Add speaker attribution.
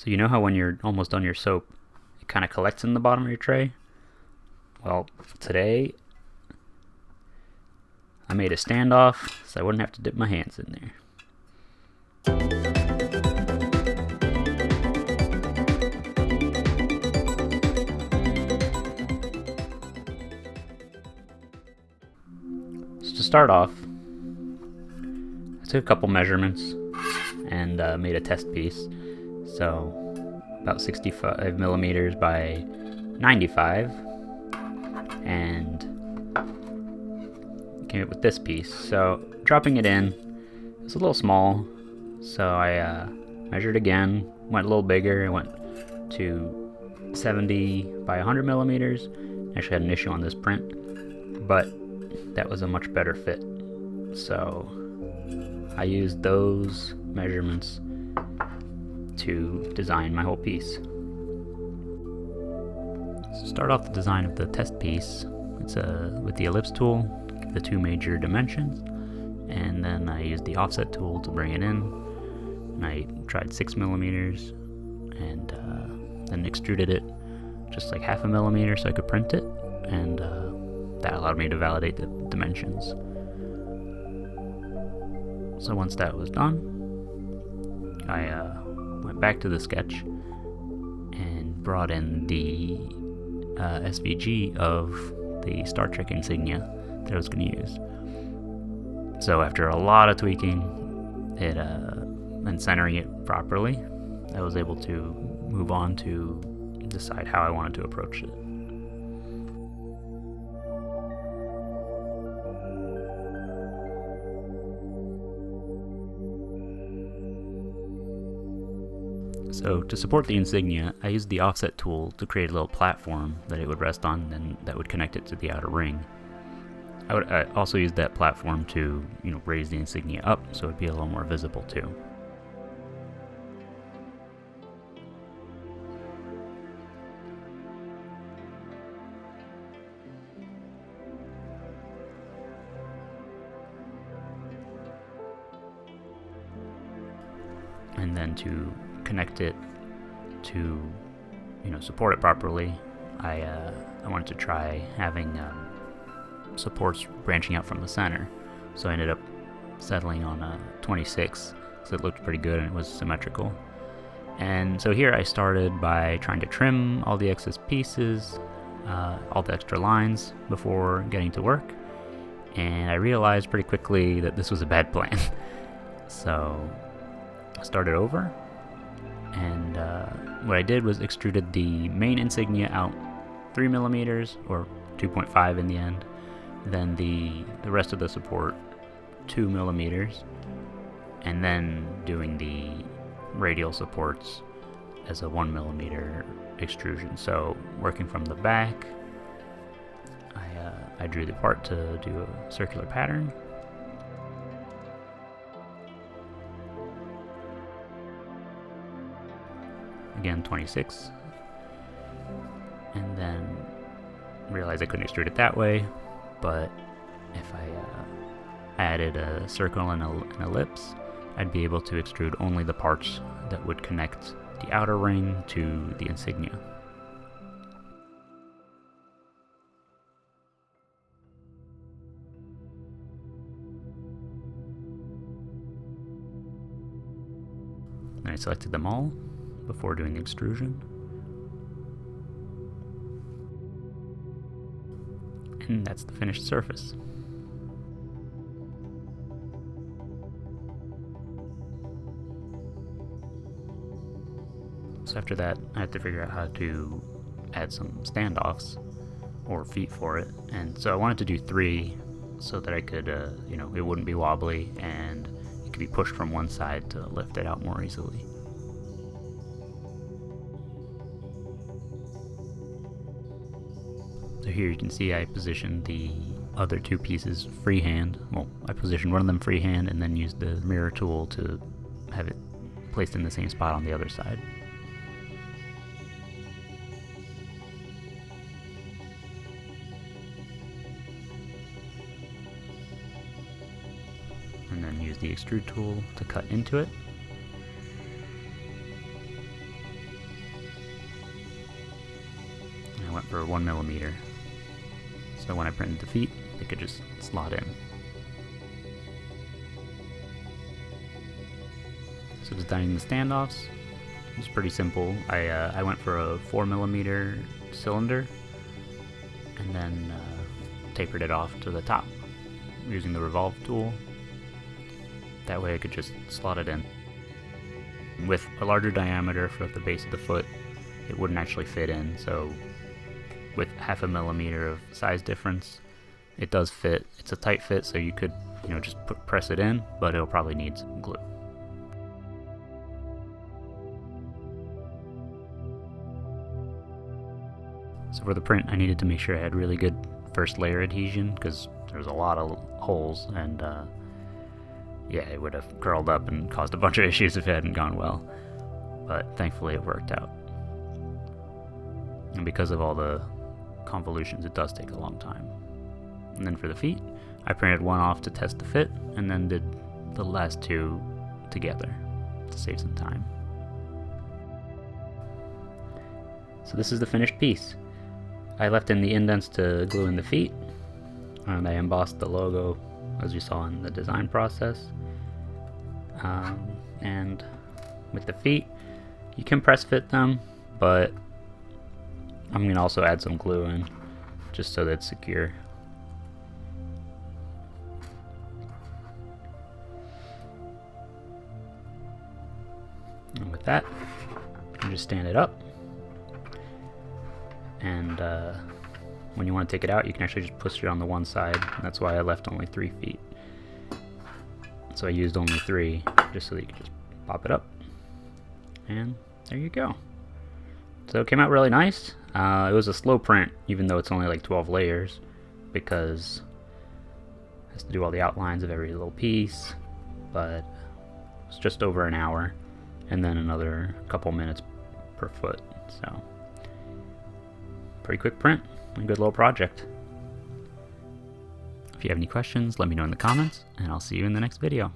Speaker 1: So you know how when you're almost done your soap, it kind of collects in the bottom of your tray? Well, today I made a standoff so I wouldn't have to dip my hands in there. So to start off, I took a couple measurements and made a test piece. So about 65 millimeters by 95, and came up with this piece. So dropping it in, it's a little small, so I measured again, went a little bigger. I went to 70 by 100 millimeters. Actually had an issue on this print, but that was a much better fit. So I used those measurements to design my whole piece. So start off the design of the test piece. It's with the ellipse tool, the two major dimensions, and then I used the offset tool to bring it in. And I tried 6 millimeters and then extruded it just like half a millimeter so I could print it, and that allowed me to validate the dimensions. So once that was done, I went back to the sketch and brought in the SVG of the Star Trek insignia that I was going to use. So after a lot of tweaking it and centering it properly, I was able to move on to decide how I wanted to approach it. So to support the insignia, I used the offset tool to create a little platform that it would rest on and that would connect it to the outer ring. I also used that platform to, raise the insignia up so it'd be a little more visible too. And then to connect it to, support it properly, I wanted to try having supports branching out from the center. So I ended up settling on a 26, so it looked pretty good and it was symmetrical. And so here I started by trying to trim all the excess pieces, all the extra lines before getting to work. And I realized pretty quickly that this was a bad plan. So I started over, and what I did was extruded the main insignia out 3 millimeters, or 2.5 in the end, then the rest of the support 2 millimeters, and then doing the radial supports as a 1 millimeter extrusion. So working from the back, I drew the part to do a circular pattern. Again, 26, and then realized I couldn't extrude it that way, but if I added a circle and an ellipse, I'd be able to extrude only the parts that would connect the outer ring to the insignia. Then I selected them all before doing the extrusion. And that's the finished surface. So after that, I had to figure out how to add some standoffs or feet for it. And so I wanted to do 3 so that I could, it wouldn't be wobbly and it could be pushed from one side to lift it out more easily. So here you can see I positioned the other 2 pieces freehand. Well, I positioned one of them freehand and then used the mirror tool to have it placed in the same spot on the other side. And then use the extrude tool to cut into it. I went for 1mm. So when I printed the feet, they could just slot in. So designing the standoffs was pretty simple. I went for a 4mm cylinder and then tapered it off to the top using the revolve tool. That way I could just slot it in. With a larger diameter for the base of the foot, it wouldn't actually fit in, so with 0.5 millimeter of size difference, it does fit. It's a tight fit, so you could, just press it in, but it'll probably need some glue. So for the print, I needed to make sure I had really good first layer adhesion, because there's a lot of holes, and yeah, it would have curled up and caused a bunch of issues if it hadn't gone well. But thankfully it worked out. And because of all the convolutions, it does take a long time. And then for the feet, I printed one off to test the fit, and then did the last two together to save some time. So this is the finished piece. I left in the indents to glue in the feet, and I embossed the logo as you saw in the design process. And with the feet, you can press fit them, but I'm going to also add some glue in just so that it's secure. And with that, you just stand it up, and when you want to take it out, you can actually just push it on the one side. That's why I left only 3 feet. So I used only 3 just so that you can just pop it up, and there you go. So it came out really nice. It was a slow print, even though it's only like 12 layers, because it has to do all the outlines of every little piece, but it's just over an hour, and then another couple minutes per foot. So pretty quick print, a good little project. If you have any questions, let me know in the comments, and I'll see you in the next video.